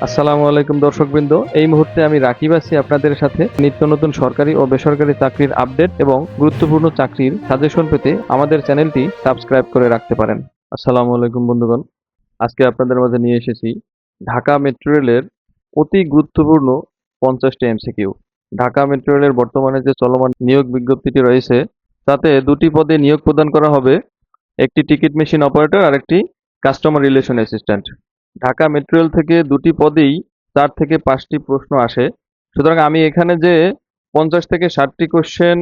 আসসালামু আলাইকুম দর্শকবৃন্দ, এই মুহূর্তে আমি রাকিব আছি আপনাদের সাথে। নিত্য নতুন সরকারি ও বেসরকারি চাকরির আপডেট এবং গুরুত্বপূর্ণ চাকরির সাজেশন পেতে আমাদের চ্যানেলটি সাবস্ক্রাইব করে রাখতে পারেন। আসসালামু আলাইকুম বন্ধুগণ, আজকে আপনাদের মাঝে নিয়ে এসেছি ঢাকা মেট্রো রেলের অতি গুরুত্বপূর্ণ 50টি এমসিকিউ। ঢাকা মেট্রো রেলের বর্তমানে যে চলমান নিয়োগ বিজ্ঞপ্তিটি রয়েছে তাতে দুটি পদে নিয়োগ প্রদান করা হবে, একটি টিকিট মেশিন অপারেটর আর একটি customer relation assistant. Dhaka metro rail থেকে দুটি পদেই 4 থেকে 5টি প্রশ্ন আসে। সুতরাং আমি এখানে যে 50 থেকে 60টি কোশ্চেন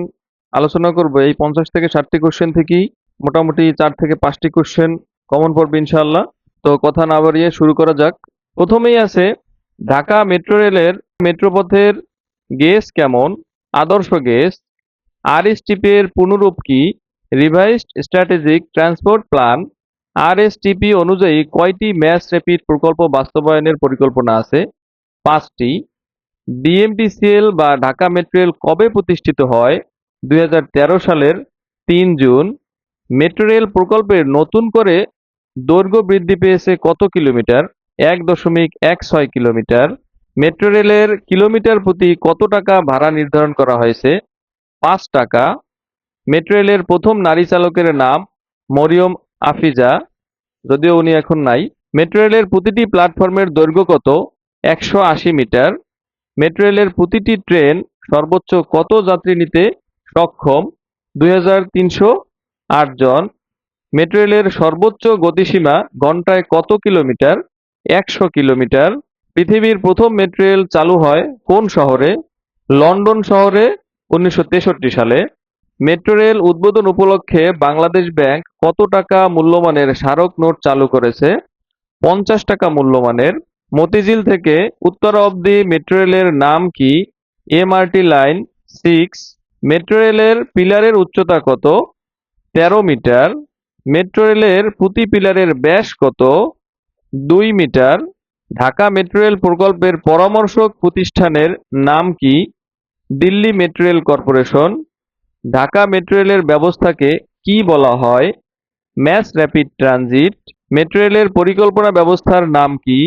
আলোচনা করব, এই 50 থেকে 60টি কোশ্চেন থেকেই মোটামুটি 4 থেকে 5টি কোশ্চেন কমন পড়বে ইনশাআল্লাহ। তো কথা না বাড়িয়ে শুরু করা যাক। প্রথমেই আছে ঢাকা মেট্রো রেলের মেট্রোপথের গেজ কেমন, আদর্শ গেজ, আরএসটিপি এর পুনরূপ কি, রিভাইজড স্ট্র্যাটেজিক ট্রান্সপোর্ট প্ল্যান, আরএসটিপি অনুযায়ী কয়টি ম্যাস র্যাপিড প্রকল্প বাস্তবায়নের পরিকল্পনা আছে? 5টি। ডিএমটিসিএল বা ঢাকা মেট্রো রেল কবে প্রতিষ্ঠিত হয়? 2013 সালের 3 জুন। মেট্রো রেল প্রকল্পের নতুন করে দৈর্ঘ্য বৃদ্ধি পেয়েছে কত কিলোমিটার? 1.16 কিলোমিটার। মেট্রো রেলের কিলোমিটার প্রতি কত টাকা ভাড়া নির্ধারণ করা হয়েছে? 5 টাকা। মেট্রো রেলের প্রথম নারী চালকের নাম মরিয়ম আফিজা, যদিও উনি এখন নাই। মেট্রো রেলের প্রতিটি প্ল্যাটফর্মের দৈর্ঘ্য কত? 180 মিটার। মেট্রো রেলের প্রতিটি ট্রেন সর্বোচ্চ কত যাত্রী নিতে সক্ষম? 2308 জন। মেট্রো রেলের সর্বোচ্চ গতিসীমা ঘন্টায় কত কিলোমিটার? 100 কিলোমিটার। পৃথিবীর প্রথম মেট্রো রেল চালু হয় কোন শহরে? লন্ডন শহরে 1963 সালে। মেট্রো রেল উদ্বোধন উপলক্ষে বাংলাদেশ ব্যাংক কত টাকা মূল্যমানের স্মারক নোট চালু করেছে? 50 টাকা মূল্যমানের। মতিঝিল থেকে উত্তরা অবধি মেট্রো রেলের নাম কি? MRT line 6। মেট্রো রেলের পিলারের উচ্চতা কত? 13 মিটার। মেট্রো রেলের প্রতি পিলারের ব্যাস কত? 2 মিটার। ঢাকা মেট্রো রেল প্রকল্পের পরামর্শক প্রতিষ্ঠানের নাম কি? Delhi metro rail corporation. Dhaka metro রেলের ব্যবস্থাকে কি বলা হয়? Mass rapid transit. মেট্রো রেলের পরিকল্পনা ব্যবস্থার নাম কি?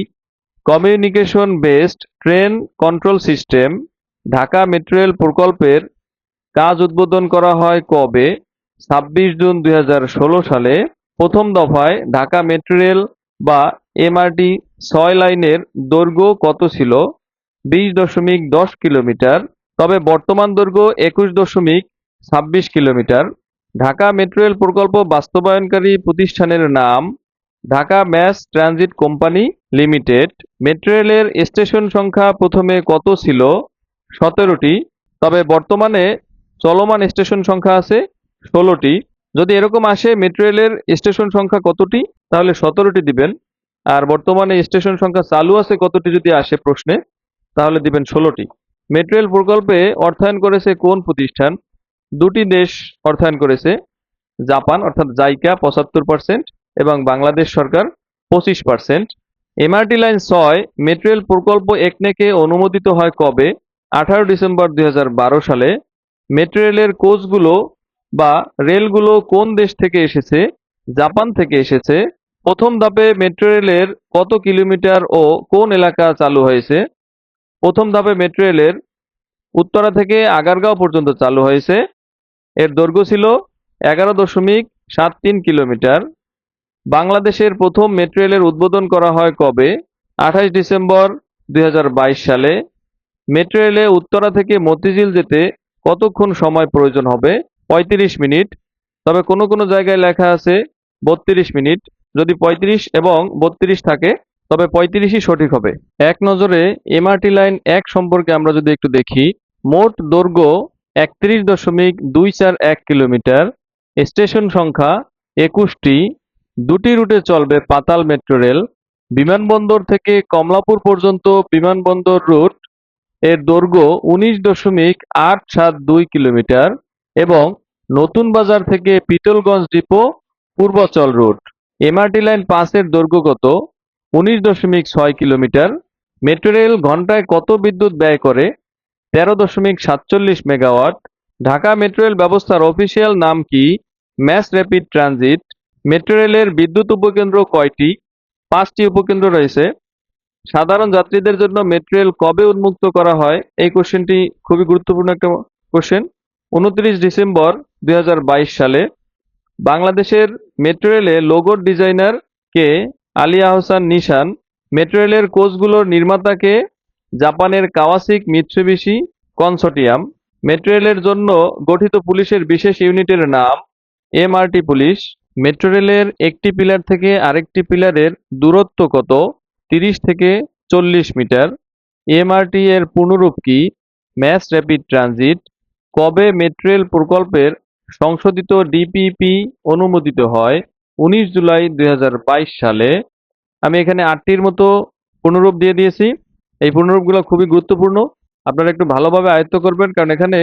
Communication based train control system. Dhaka metro rail প্রকল্পের কাজ উদ্বোধন করা হয় কবে? 26 জুন 2016 সালে। প্রথম দফায় ঢাকা মেট্রো রেল বা এমআরটি 6 লাইনের দৈর্ঘ্য কত ছিল? 20.10 কিলোমিটার। তবে বর্তমান দৈর্ঘ্য 21.26 কিলোমিটার। ঢাকা মেট্রো রেল প্রকল্প বাস্তবায়নকারী প্রতিষ্ঠানের নাম Dhaka mass transit company limited. Metro রেলের স্টেশন সংখ্যা প্রথমে কত ছিল? 17টি। তবে বর্তমানে চলমান স্টেশন সংখ্যা আছে 16টি। যদি এরকম আসে মেট্রো রেলের স্টেশন সংখ্যা কতটি, তাহলে 17টি দিবেন। আর বর্তমানে স্টেশন সংখ্যা চালু আছে কতটি যদি আসে প্রশ্নে, তাহলে দিবেন 16টি। মেট্রো রেল প্রকল্পে অর্থায়ন করেছে কোন প্রতিষ্ঠান? দুটি দেশ অর্থায়ন করেছে, জাপান অর্থাৎ জাইকা 75% এবং বাংলাদেশ সরকার 25%। এমআরটি লাইন 6 মেট্রো রেল প্রকল্প একনেকে অনুমোদিত হয় কবে? 18 ডিসেম্বর 2012 সালে। মেট্রো রেলের কোচগুলো বা রেলগুলো কোন দেশ থেকে এসেছে? জাপান থেকে এসেছে। প্রথম ধাপে মেট্রো রেলের কত কিলোমিটার ও কোন এলাকা চালু হয়েছে? প্রথম ধাপে মেট্রো রেলের উত্তরা থেকে আগারগাঁও পর্যন্ত চালু হয়েছে। এর দৈর্ঘ্য ছিল 11.73 কিলোমিটার। বাংলাদেশের প্রথম মেট্রো রেলের উদ্বোধন করা হয় কবে? 28 ডিসেম্বর 2022 সালে। মেট্রো রেলে উত্তরা থেকে মতিঝিল যেতে কতক্ষণ সময় প্রয়োজন হবে? 35 মিনিট। তবে কোনো কোনো জায়গায় লেখা আছে 32 মিনিট। যদি 35 এবং 32 থাকে তবে 35ই সঠিক হবে। এক নজরে এমআরটি লাইন 1 সম্পর্কে আমরা যদি একটু দেখি, মোট দৈর্ঘ্য 31.241 কিলোমিটার, স্টেশন সংখ্যা 21টি, দুটি রুটে চলবে পাতাল মেট্রো রেল। বিমানবন্দর থেকে কমলাপুর পর্যন্ত বিমানবন্দর রুট, এর দৈর্ঘ্য 19.872 কিলোমিটার এবং নতুন বাজার থেকে Pitalganj depot Purbachal route. MRT line 5 এর দৈর্ঘ্য কত? 19.6 কিলোমিটার। মেট্রো রেল ঘন্টায় কত বিদ্যুৎ ব্যয় করে? 13.47 মেগাওয়াট। ঢাকা মেট্রো রেল ব্যবস্থার অফিসিয়াল নাম কি? Mass rapid transit. মেট্রো রেলের বিদ্যুৎ উপকেন্দ্র কয়টি? 5টি উপকেন্দ্র রয়েছে। সাধারণ যাত্রীদের জন্য মেট্রো রেল কবে উন্মুক্ত করা হয়? এই কোশ্চেনটি খুবই গুরুত্বপূর্ণ একটা কোশ্চেন। 29 ডিসেম্বর 2022 সালে। বাংলাদেশের মেট্রো রেলে লোগোর ডিজাইনার কে? আলী আহসান নিশান। মেট্রো রেলের কোচগুলোর নির্মাতা কে? জাপানের কাওয়াসাকি মিৎসুবিশি কনসোর্টিয়াম। মেট্রো রেলের জন্য গঠিত পুলিশের বিশেষ ইউনিটের নাম এমআরটি পুলিশ। মেট্রো রেলের একটি পিলার থেকে আরেকটি পিলারের দূরত্ব কত? 30 থেকে 40 মিটার। এমআরটি এর পূর্ণরূপ কি? Mass rapid transit. কবে মেট্রো রেল প্রকল্পের সংশোধিত ডিপিপি অনুমোদিত হয়? 19 জুলাই 2022 সালে। আমি এখানে 8টির মতো পূর্ণরূপ দিয়ে দিয়েছি। এই পূর্ণরূপগুলো খুবই গুরুত্বপূর্ণ, আপনারা একটু ভালোভাবে আয়ত্ত করবেন, কারণ এখানে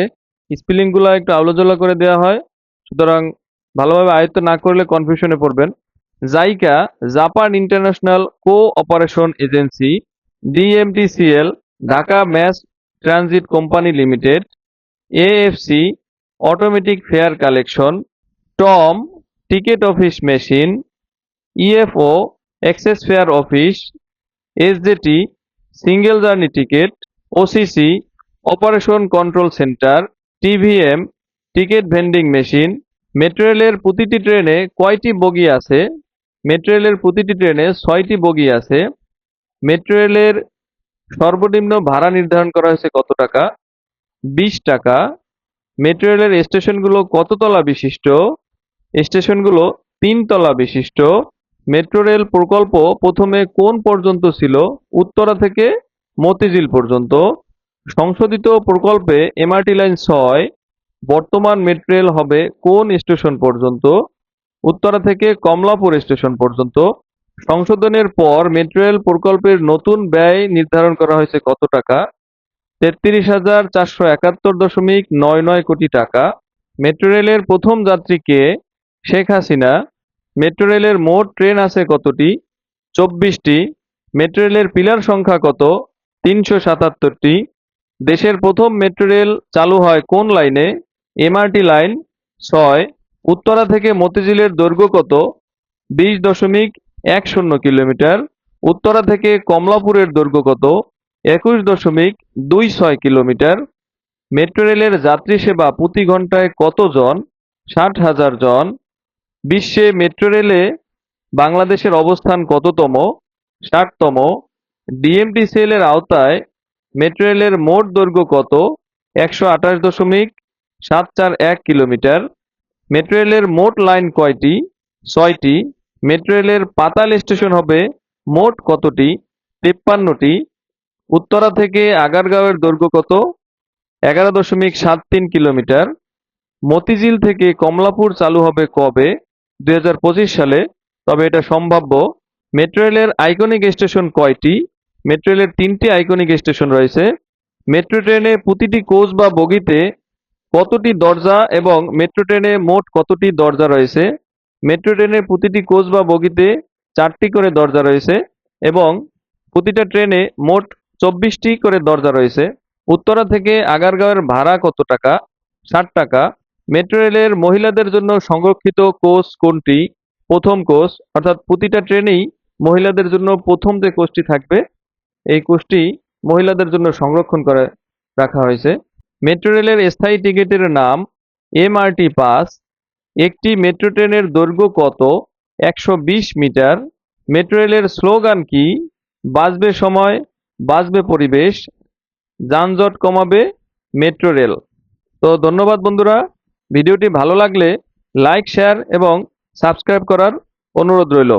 স্পেলিংগুলো একটু আলোচনা করে দেওয়া হয়, সুতরাং ভালোভাবে আয়ত্ত না করলে কনফিউশনে পড়বেন। JICA Japan International Cooperation Agency. DMTCL Dhaka mass transit company limited. AFC automatic fare collection. TOM ticket office machine. EFO excess fare office. SJT single journey ticket. OCC operation control centre. TVM ticket vending machine. Metro রেলের প্রতিটি ট্রেনে কয়টি বগি আছে? Metro রেলের প্রতিটি ট্রেনে 6টি বগি আছে। মেট্রো রেলের সর্বনিম্ন ভাড়া নির্ধারণ করা হয়েছে কত টাকা? 20 টাকা। মেট্রো রেলের স্টেশনগুলো কত তলা বিশিষ্ট? স্টেশনগুলো 3 তলা বিশিষ্ট। মেট্রো রেল প্রকল্প প্রথমে কোন পর্যন্ত ছিল? উত্তরা থেকে মতিঝিল পর্যন্ত। সংশোধিত প্রকল্পে এমআরটি লাইন 6 বর্তমান মেট্রো রেল হবে কোন স্টেশন পর্যন্ত? উত্তরা থেকে কমলাপুর স্টেশন পর্যন্ত। সংশোধনের পর মেট্রো রেল প্রকল্পের নতুন ব্যয় নির্ধারণ করা হয়েছে কত টাকা? 33,471.99 কোটি টাকা। মেট্রো রেলের প্রথম যাত্রী কে? শেখ হাসিনা। মেট্রো রেলের মোট ট্রেন আছে কতটি? 24টি। মেট্রো রেলের পিলার সংখ্যা কত? 377টি। দেশের প্রথম মেট্রো রেল চালু হয় কোন লাইনে? MRT line 6। উত্তরা থেকে মতিঝিলের দৈর্ঘ্য কত? 20.10 কিলোমিটার। উত্তরা থেকে কমলাপুরের দৈর্ঘ্য কত? 21.26 কিলোমিটার। মেট্রো রেলের যাত্রী সেবা প্রতি ঘন্টায় কতজন? 60,000 জন। বিশ্বে মেট্রো রেলে বাংলাদেশের অবস্থান কততম? 60তম। ডিএমটিসিএল এর আওতায় মেট্রো রেলের মোট দৈর্ঘ্য কত? 128.741 কিলোমিটার। মেট্রো রেলের মোট লাইন কয়টি? 6টি। মেট্রো রেলের পাতাল স্টেশন হবে মোট কতটি? 53টি। উত্তরা থেকে আগারগাঁওয়ের দৈর্ঘ্য কত? 11.73 কিলোমিটার। মতিঝিল থেকে কমলাপুর চালু হবে কবে? 2025 সালে, তবে এটা সম্ভাব্য। মেট্রো রেলের আইকনিক স্টেশন কয়টি? মেট্রো রেলের 3টি আইকনিক স্টেশন রয়েছে। মেট্রো ট্রেনে প্রতিটি কোচ বা বগিতে কতটি দরজা এবং মেট্রো ট্রেনে মোট কতটি দরজা রয়েছে? মেট্রো ট্রেনের প্রতিটি কোচ বা বগিতে 4টি করে দরজা রয়েছে এবং প্রতিটা ট্রেনে মোট 24টি করে দরজা রয়েছে। উত্তরা থেকে আগারগাঁওয়ের ভাড়া কত টাকা? 60 টাকা। মেট্রো রেলের মহিলাদের জন্য সংরক্ষিত কোচ কোনটি? প্রথম কোচ, অর্থাৎ প্রতিটা ট্রেনেই মহিলাদের জন্য প্রথম যে কোচটি থাকবে এই কোচটি মহিলাদের জন্য সংরক্ষণ করে রাখা হয়েছে। মেট্রো রেলের স্থায়ী টিকিটের নাম এমআরটি পাস। একটি মেট্রো ট্রেনের দৈর্ঘ্য কত? 120 মিটার। মেট্রো রেলের স্লোগান কি? বাঁচবে সময়, বাঁচবে পরিবেশ, যানজট কমাবে মেট্রো রেল। তো ধন্যবাদ বন্ধুরা, ভিডিওটি ভালো লাগলে লাইক, শেয়ার এবং সাবস্ক্রাইব করার অনুরোধ রইল।